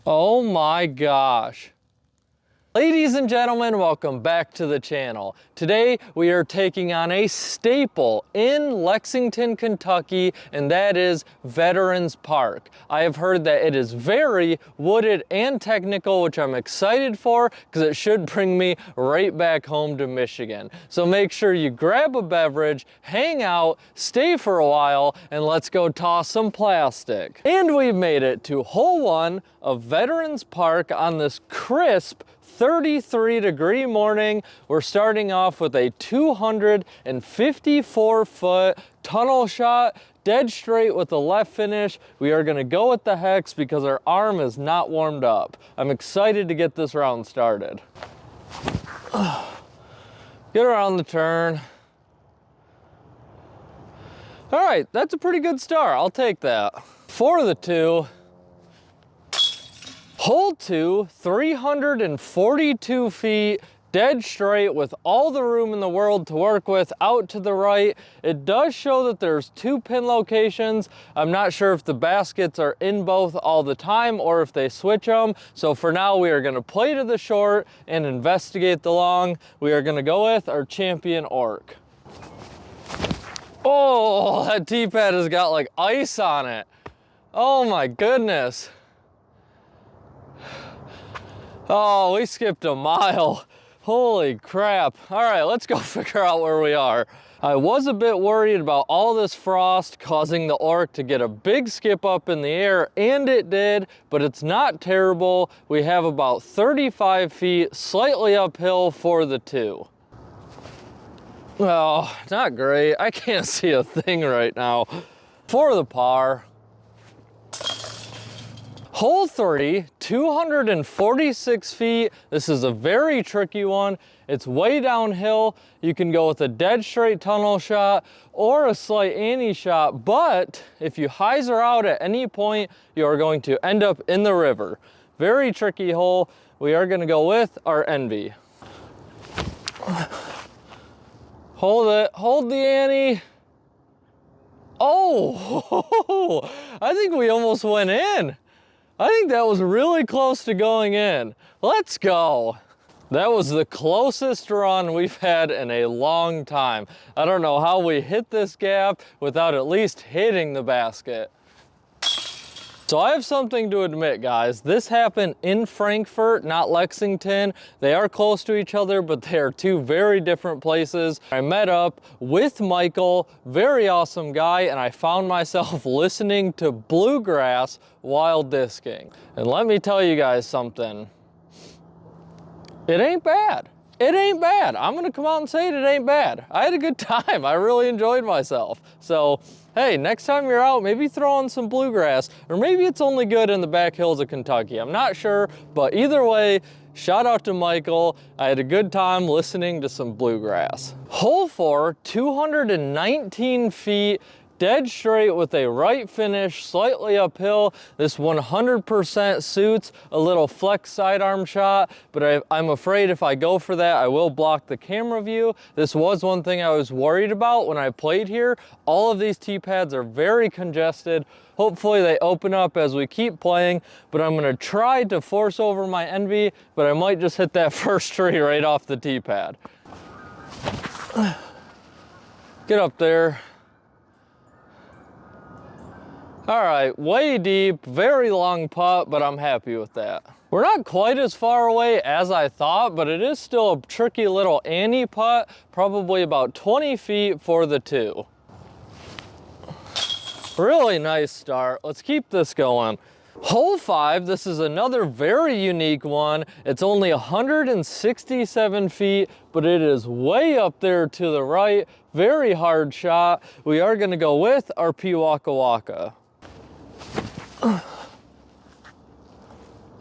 Oh my gosh. Ladies and gentlemen, welcome back to the channel. Today we are taking on a staple in Lexington, Kentucky, and that is Veterans Park. I have heard that it is very wooded and technical, which I'm excited for because it should bring me right back home to Michigan. So make sure you grab a beverage, hang out, stay for a while, and let's go toss some plastic. And we've made it to hole 1 of Veterans Park on this crisp 33-degree morning. We're starting off with a 254-foot tunnel shot, dead straight with the left finish. We are gonna go with the hex because our arm is not warmed up. I'm excited to get this round started. Get around the turn. All right, that's a pretty good start. I'll take that. For the 2, hole 2, 342 feet, dead straight with all the room in the world to work with out to the right. It does show that there's 2 pin locations. I'm not sure if the baskets are in both all the time or if they switch them. So for now, we are gonna play to the short and investigate the long. We are gonna go with our champion Orc. Oh, that tee pad has got like ice on it. Oh my goodness. Oh, we skipped a mile. Holy crap. All right, let's go figure out where we are. I was a bit worried about all this frost causing the Orc to get a big skip up in the air, and it did, but it's not terrible. We have about 35 feet, slightly uphill for the 2. Oh, not great. I can't see a thing right now. For the par. Hole 3, 246 feet. This is a very tricky one. It's way downhill. You can go with a dead straight tunnel shot or a slight ante shot, but if you hyzer out at any point, you are going to end up in the river. Very tricky hole. We are gonna go with our Envy. Hold it, hold the ante. Oh, I think we almost went in. I think that was really close to going in. Let's go. That was the closest run we've had in a long time. I don't know how we hit this gap without at least hitting the basket. So I have something to admit, guys. This happened in Frankfurt, not Lexington. They are close to each other, but they are 2 very different places. I met up with Michael, very awesome guy, and I found myself listening to bluegrass while disking. And let me tell you guys something. It ain't bad. It ain't bad. I'm gonna come out and say it ain't bad. I had a good time. I really enjoyed myself. So, hey, next time you're out, maybe throw on some bluegrass, or maybe it's only good in the back hills of Kentucky. I'm not sure, but either way, shout out to Michael. I had a good time listening to some bluegrass. Hole 4, 219 feet, dead straight with a right finish, slightly uphill. This 100% suits a little flex sidearm shot, but I'm afraid if I go for that, I will block the camera view. This was one thing I was worried about when I played here. All of these tee pads are very congested. Hopefully they open up as we keep playing, but I'm gonna try to force over my Envy, but I might just hit that first tree right off the tee pad. Get up there. All right, way deep, very long putt, but I'm happy with that. We're not quite as far away as I thought, but it is still a tricky little ante putt, probably about 20 feet for the 2. Really nice start. Let's keep this going. Hole 5, this is another very unique one. It's only 167 feet, but it is way up there to the right. Very hard shot. We are gonna go with our Waka Waka.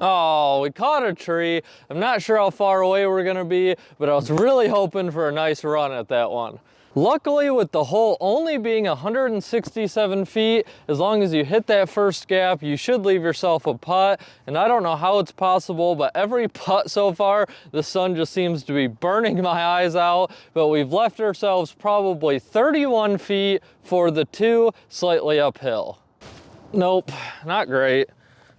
Oh, we caught a tree. I'm not sure how far away we're gonna be, but I was really hoping for a nice run at that one. Luckily, with the hole only being 167 feet, as long as you hit that first gap, you should leave yourself a putt. And I don't know how it's possible, but every putt so far, the sun just seems to be burning my eyes out. But we've left ourselves probably 31 feet for the 2, slightly uphill. Nope, not great.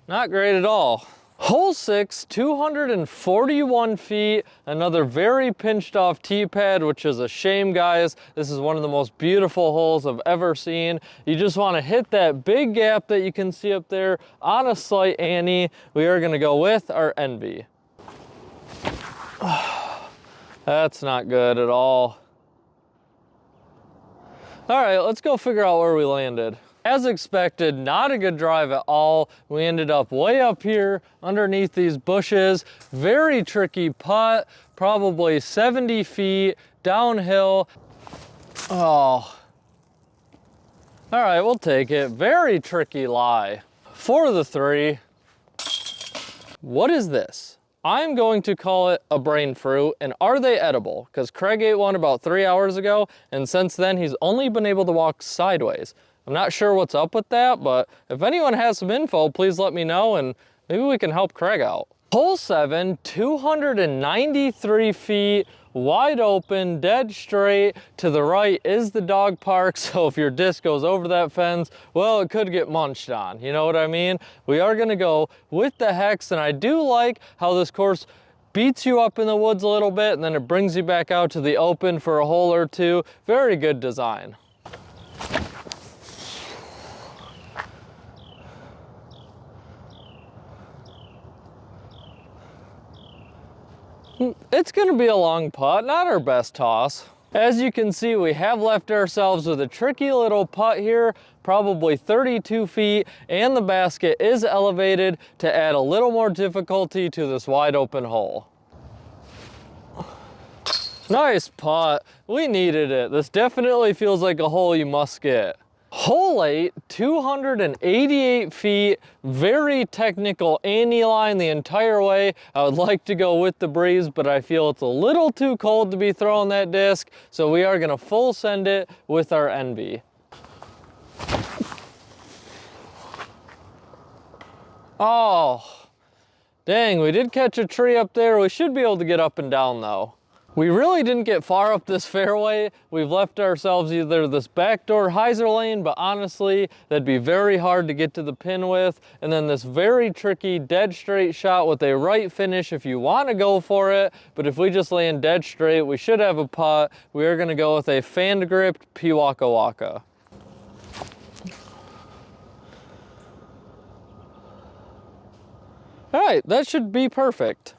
Not great at all. Hole 6, 241 feet, another very pinched off tee pad, which is a shame, guys. This is one of the most beautiful holes I've ever seen. You just want to hit that big gap that you can see up there on a slight ante. We are going to go with our Envy. That's not good at all. All right, let's go figure out where we landed. As expected, not a good drive at all. We ended up way up here underneath these bushes. Very tricky putt, probably 70 feet downhill. Oh. All right, we'll take it. Very tricky lie. For the 3. What is this? I'm going to call it a brain fruit, and are they edible? Because Craig ate one about 3 hours ago, and since then he's only been able to walk sideways. I'm not sure what's up with that, but if anyone has some info, please let me know, and maybe we can help Craig out. Hole 7, 293 feet, wide open, dead straight. To the right is the dog park, so if your disc goes over that fence, well, it could get munched on, you know what I mean? We are gonna go with the hex, and I do like how this course beats you up in the woods a little bit, and then it brings you back out to the open for a hole or two. Very good design. It's gonna be a long putt, not our best toss. As you can see, we have left ourselves with a tricky little putt here, probably 32 feet, and the basket is elevated to add a little more difficulty to this wide open hole. Nice putt, we needed it. This definitely feels like a hole you must get. Hole 8, 288 feet, very technical ante line the entire way. I would like to go with the breeze, but I feel it's a little too cold to be throwing that disc, so we are gonna full send it with our Envy. Oh, dang, we did catch a tree up there. We should be able to get up and down though. We really didn't get far up this fairway. We've left ourselves either this backdoor hyzer lane, but honestly, that'd be very hard to get to the pin with. And then this very tricky dead straight shot with a right finish if you want to go for it. But if we just land dead straight, we should have a putt. We are gonna go with a fan gripped Waka Waka. All right, that should be perfect.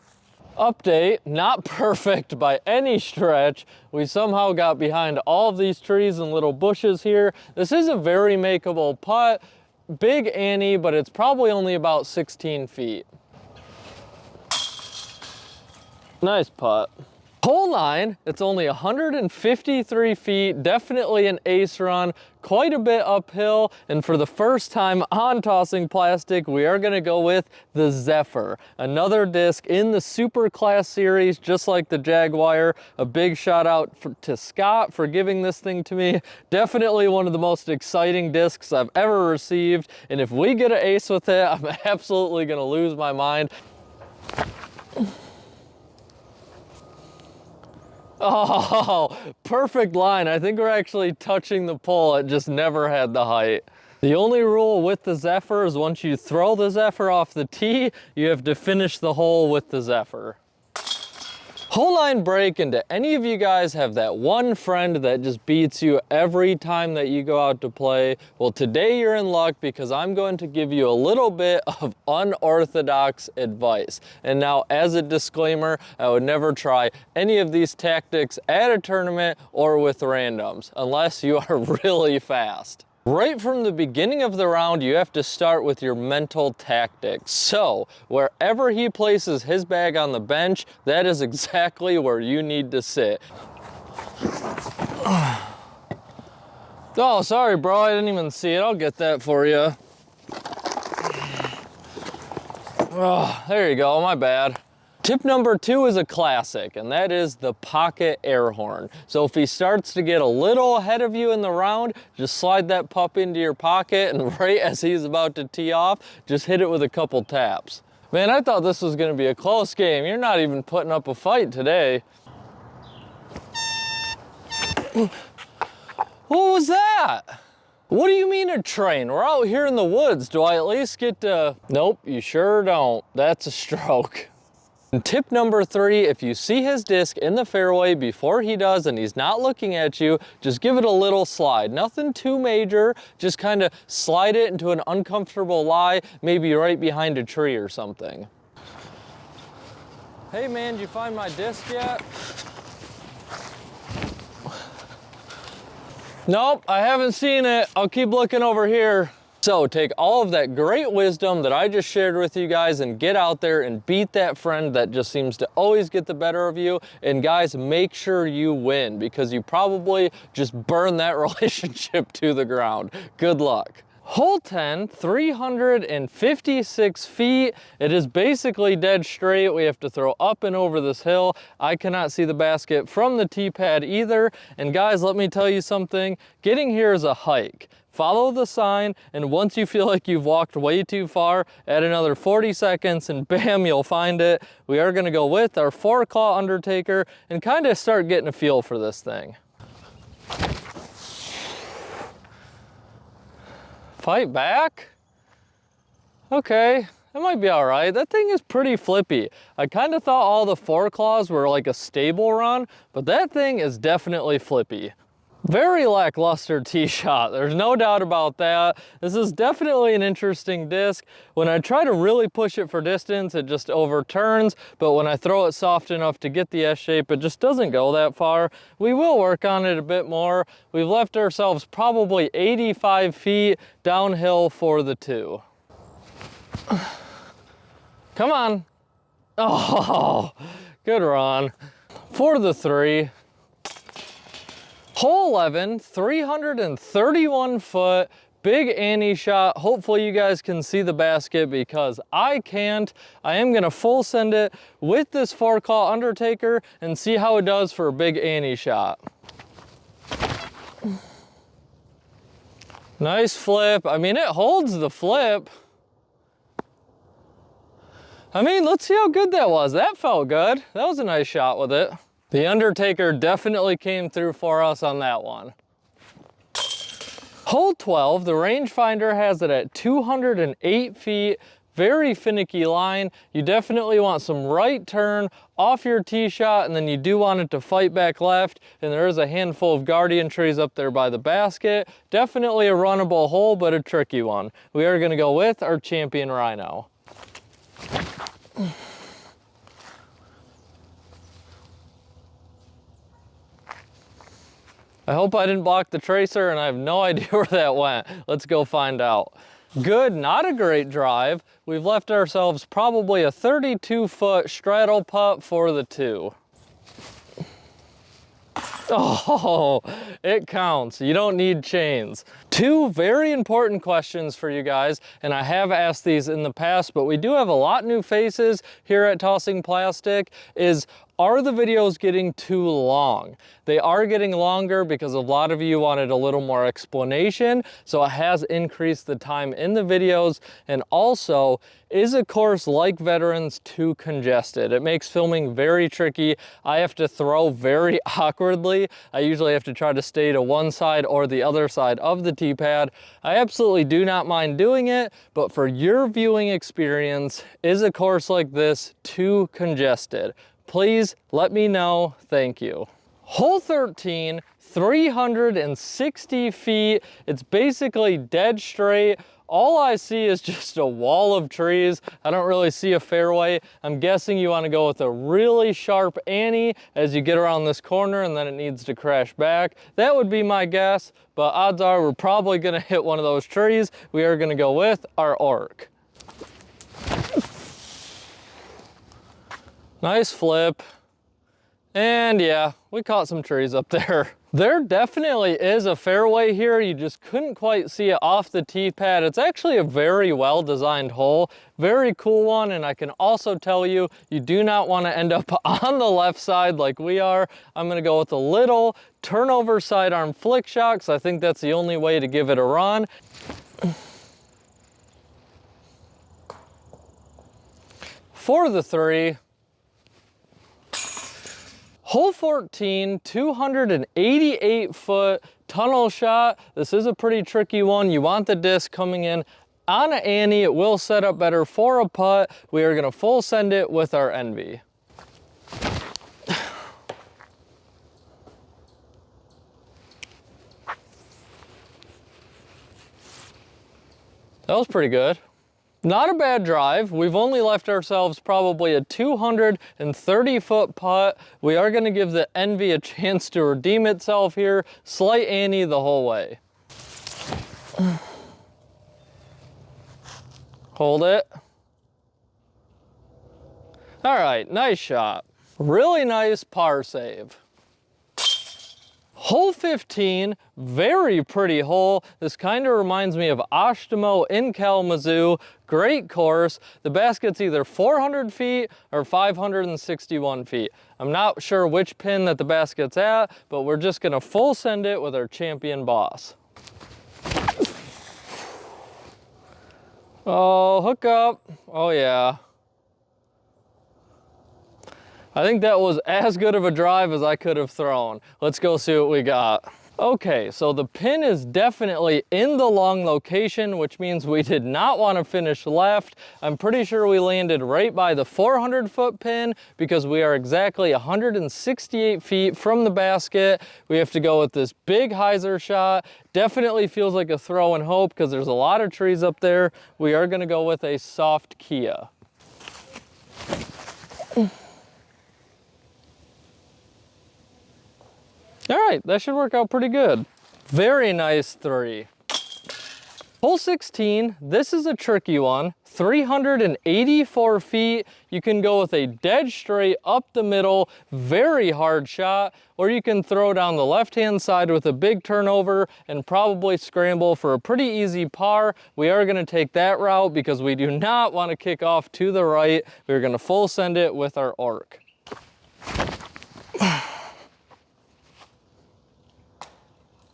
Update, not perfect by any stretch. We somehow got behind all of these trees and little bushes here. This is a very makeable putt. Big ante, but it's probably only about 16 feet. Nice putt. Hole 9, it's only 153 feet, definitely an ace run, quite a bit uphill, and for the first time on Tossing Plastic, we are gonna go with the Zephyr. Another disc in the Super Class series, just like the Jaguar. A big shout out to Scott for giving this thing to me. Definitely one of the most exciting discs I've ever received, and if we get an ace with it, I'm absolutely gonna lose my mind. Oh, perfect line. I think we're actually touching the pole. It just never had the height. The only rule with the Zephyr is once you throw the Zephyr off the tee, you have to finish the hole with the Zephyr. Hole 9 break, and do any of you guys have that one friend that just beats you every time that you go out to play? Well, today you're in luck because I'm going to give you a little bit of unorthodox advice. And now, as a disclaimer, I would never try any of these tactics at a tournament or with randoms, unless you are really fast. Right from the beginning of the round, you have to start with your mental tactics. So, wherever he places his bag on the bench, that is exactly where you need to sit. Oh, sorry, bro, I didn't even see it. I'll get that for you. Oh, there you go, my bad. Tip number 2 is a classic, and that is the pocket air horn. So if he starts to get a little ahead of you in the round, just slide that pup into your pocket, and right as he's about to tee off, just hit it with a couple taps. Man, I thought this was gonna be a close game. You're not even putting up a fight today. What was that? What do you mean a train? We're out here in the woods. Do I at least get to... Nope, you sure don't. That's a stroke. And tip number 3, if you see his disc in the fairway before he does and he's not looking at you, just give it a little slide. Nothing too major, just kind of slide it into an uncomfortable lie, maybe right behind a tree or something. Hey man, did you find my disc yet? Nope, I haven't seen it. I'll keep looking over here. So take all of that great wisdom that I just shared with you guys and get out there and beat that friend that just seems to always get the better of you. And guys, make sure you win because you probably just burn that relationship to the ground. Good luck. Hole 10, 356 feet. It is basically dead straight. We have to throw up and over this hill. I cannot see the basket from the tee pad either. And guys, let me tell you something. Getting here is a hike. Follow the sign, and once you feel like you've walked way too far, add another 40 seconds and bam, you'll find it. We are gonna go with our 4-claw undertaker and kind of start getting a feel for this thing. Fight back? Okay, that might be all right. That thing is pretty flippy. I kind of thought all the 4-claws were like a stable run, but that thing is definitely flippy. Very lackluster tee shot, there's no doubt about that. This is definitely an interesting disc. When I try to really push it for distance, it just overturns, but when I throw it soft enough to get the S shape, it just doesn't go that far. We will work on it a bit more. We've left ourselves probably 85 feet downhill for the 2. Come on. Oh, good run. For the 3. Hole 11, 331 foot, big ante shot. Hopefully you guys can see the basket because I can't. I am gonna full send it with this 4-claw undertaker and see how it does for a big ante shot. Nice flip. I mean, it holds the flip. I mean, let's see how good that was. That felt good. That was a nice shot with it. The undertaker definitely came through for us on that one. Hole 12, the rangefinder has it at 208 feet, very finicky line. You definitely want some right turn off your tee shot, and then you do want it to fight back left, and there is a handful of guardian trees up there by the basket. Definitely a runnable hole, but a tricky one. We are gonna go with our champion Rhino. I hope I didn't block the tracer and I have no idea where that went. Let's go find out. Good, not a great drive. We've left ourselves probably a 32-foot straddle putt for the 2. Oh, it counts. You don't need chains. 2 very important questions for you guys, and I have asked these in the past, but we do have a lot new faces here at Tossing Plastic, are the videos getting too long? They are getting longer because a lot of you wanted a little more explanation, so it has increased the time in the videos. And also, is a course like Veterans too congested? It makes filming very tricky. I have to throw very awkwardly. I usually have to try to stay to one side or the other side of the tee pad. I absolutely do not mind doing it, but for your viewing experience, is a course like this too congested? Please let me know, thank you. Hole 13, 360 feet. It's basically dead straight. All I see is just a wall of trees. I don't really see a fairway. I'm guessing you want to go with a really sharp ante as you get around this corner and then it needs to crash back. That would be my guess, but odds are we're probably gonna hit one of those trees. We are gonna go with our Orc. Nice flip. And yeah, we caught some trees up there. There definitely is a fairway here. You just couldn't quite see it off the tee pad. It's actually a very well-designed hole. Very cool one, and I can also tell you, you do not want to end up on the left side like we are. I'm gonna go with a little turnover sidearm flick shot, because I think that's the only way to give it a run. For the 3, hole 14, 288 foot tunnel shot. This is a pretty tricky one. You want the disc coming in on an ante. It will set up better for a putt. We are gonna full send it with our Envy. That was pretty good. Not a bad drive. We've only left ourselves probably a 230-foot putt. We are gonna give the Envy a chance to redeem itself here. Slight ante the whole way. Hold it. All right, nice shot. Really nice par save. Hole 15, very pretty hole. This kind of reminds me of Ashtamo in Kalamazoo. Great course. The basket's either 400 feet or 561 feet. I'm not sure which pin that the basket's at, but we're just gonna full send it with our champion boss. Oh, hook up. Oh yeah. I think that was as good of a drive as I could have thrown. Let's go see what we got. Okay, so the pin is definitely in the long location, which means we did not want to finish left. I'm pretty sure we landed right by the 400-foot pin because we are exactly 168 feet from the basket. We have to go with this big hyzer shot. Definitely feels like a throw and hope because there's a lot of trees up there. We are going to go with a soft Kia. All right, that should work out pretty good. Very nice three. Hole 16, this is a tricky one. 384 feet. You can go with a dead straight up the middle, very hard shot, or you can throw down the left-hand side with a big turnover and probably scramble for a pretty easy par. We are gonna take that route because we do not want to kick off to the right. We're gonna full send it with our Orc.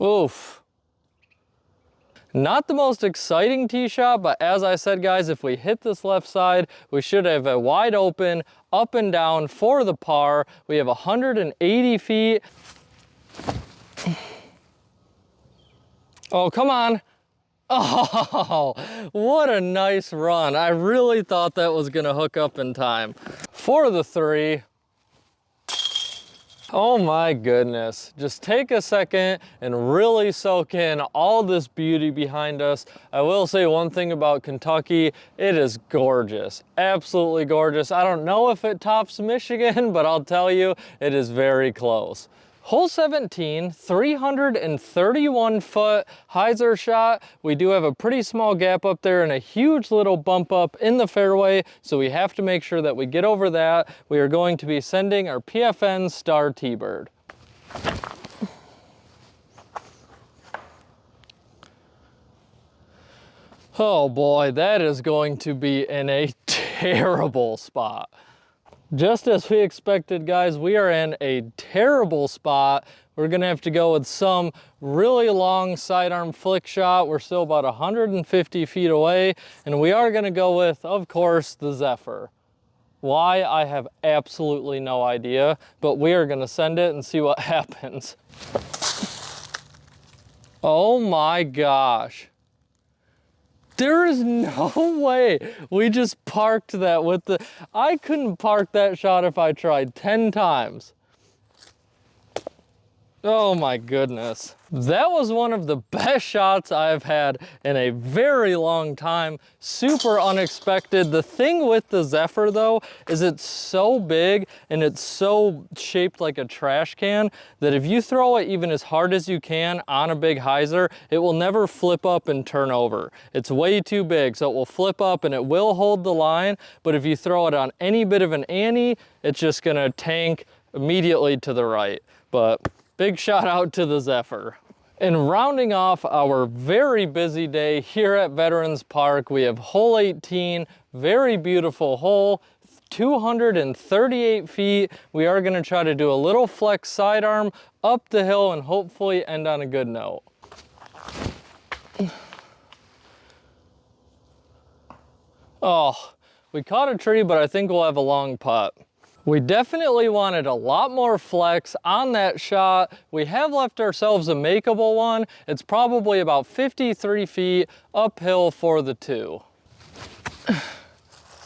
Oof. Not the most exciting tee shot, but as I said, guys, if we hit this left side, we should have a wide open up and down for the par. We have 180 feet. Oh, come on. Oh, what a nice run. I really thought that was gonna hook up in time. For the three. Oh my goodness. Just take a second and really soak in all this beauty behind us. I will say one thing about Kentucky, it is gorgeous, absolutely gorgeous. I don't know if it tops Michigan, but I'll tell you, it is very close. Hole 17, 331-foot hyzer shot. We do have a pretty small gap up there and a huge little bump up in the fairway, so we have to make sure that we get over that. We are going to be sending our PFN Star T-Bird. Oh boy, that is going to be in a terrible spot. Just as we expected, guys, we are in a terrible spot. We're gonna have to go with some really long sidearm flick shot. We're still about 150 feet away, and we are gonna go with, of course, the Zephyr. Why, I have absolutely no idea, but we are gonna send it and see what happens. Oh my gosh. There is no way we just parked that with the... I couldn't park that shot if I tried 10 times. Oh my goodness. That was one of the best shots I've had in a very long time. Super unexpected. The thing with the Zephyr though, is it's so big and it's so shaped like a trash can that if you throw it even as hard as you can on a big hyzer, it will never flip up and turn over. It's way too big, so it will flip up and it will hold the line, but if you throw it on any bit of an ante, it's just gonna tank immediately to the right. But big shout out to the Zephyr. And rounding off our very busy day here at Veterans Park, we have hole 18, very beautiful hole, 238 feet. We are gonna try to do a little flex sidearm up the hill and hopefully end on a good note. Oh, we caught a tree, but I think we'll have a long putt. We definitely wanted a lot more flex on that shot. We have left ourselves a makeable one. It's probably about 53 feet uphill for the 2.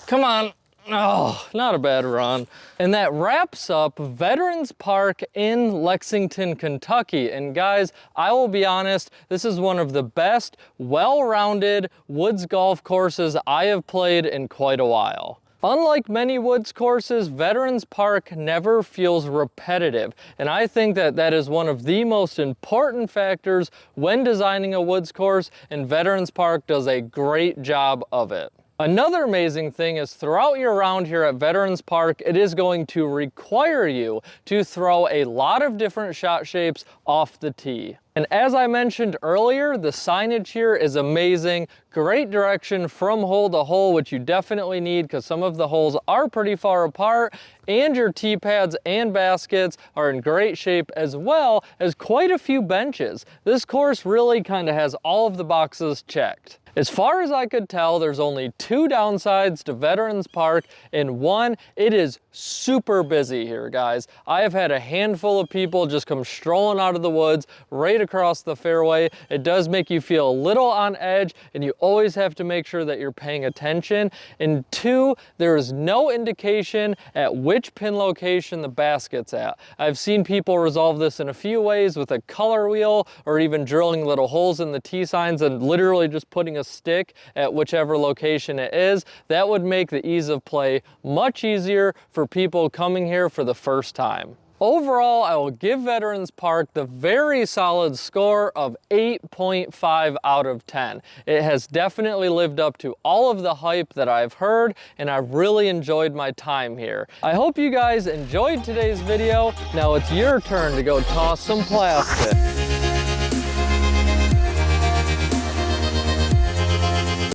Come on. Oh, not a bad run. And that wraps up Veterans Park in Lexington, Kentucky. And guys, I will be honest, this is one of the best, well-rounded woods golf courses I have played in quite a while. Unlike many woods courses, Veterans Park never feels repetitive, and I think that that is one of the most important factors when designing a woods course, and Veterans Park does a great job of it. Another amazing thing is throughout your round here at Veterans Park, it is going to require you to throw a lot of different shot shapes off the tee. And as I mentioned earlier, the signage here is amazing. Great direction from hole to hole, which you definitely need because some of the holes are pretty far apart, and your tee pads and baskets are in great shape, as well as quite a few benches. This course really kind of has all of the boxes checked. As far as I could tell, there's only 2 downsides to Veterans Park, and one, it is super busy here, guys. I have had a handful of people just come strolling out of the woods right across the fairway. It does make you feel a little on edge, and you always have to make sure that you're paying attention. And 2, there is no indication at which pin location the basket's at. I've seen people resolve this in a few ways with a color wheel, or even drilling little holes in the tee signs and literally just putting a stick at whichever location it is. That would make the ease of play much easier for people coming here for the first time. Overall, I will give Veterans Park the very solid score of 8.5 out of 10. It has definitely lived up to all of the hype that I've heard, and I've really enjoyed my time here. I hope you guys enjoyed today's video. Now it's your turn to go toss some plastic.